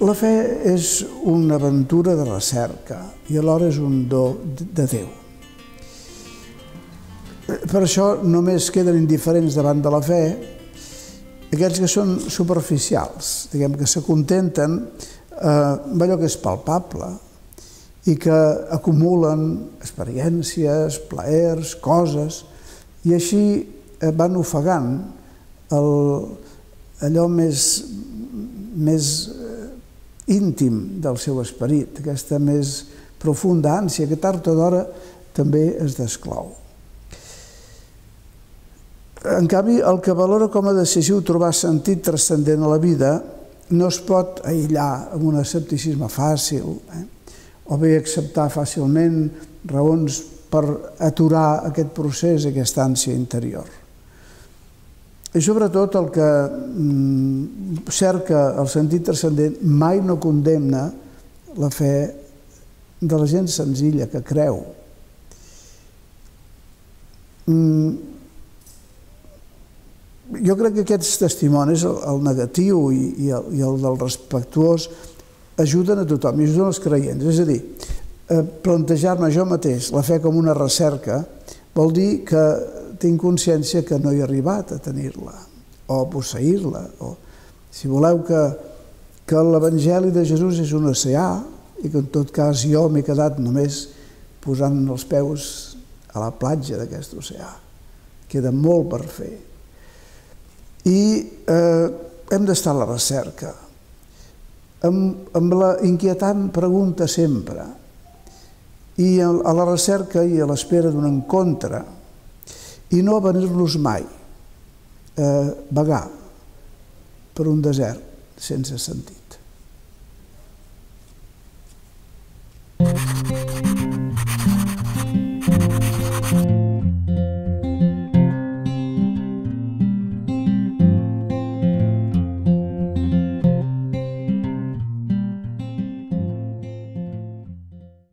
La fe és una aventura de recerca i alhora és un do de Déu. Per això només queden indiferents davant de la fe aquells que són superficials, diguem que s'acontenten amb allò que és palpable i que acumulen experiències, plaers, coses, i així van ofegant allò més íntim del seu esperit, aquesta més profunda ànsia que tard o d'hora també es desclou. En canvi, el que valora com a decisiu trobar sentit transcendent a la vida no es pot aïllar amb un escepticisme fàcil, o bé acceptar fàcilment raons per aturar aquest procés, aquesta ànsia interior. I sobretot el que cerca el sentit transcendent mai no condemna la fe de la gent senzilla que creu. Jo crec que aquests testimonis, el negatiu i el del respectuós, ajuden a tothom, i ajuden els creients. És a dir, plantejar-me jo mateix la fe com una recerca vol dir que tinc consciència que no he arribat a tenir-la o a posseir-la. Si voleu que l'Evangeli de Jesús és un oceà i que en tot cas jo m'he quedat només posant els peus a la platja d'aquest oceà. Queda molt per fer. I hem d'estar a la recerca, amb la inquietant pregunta sempre, i a la recerca i a l'espera d'un encontre, i no avenir-nos mai, vagar per un desert sense sentit.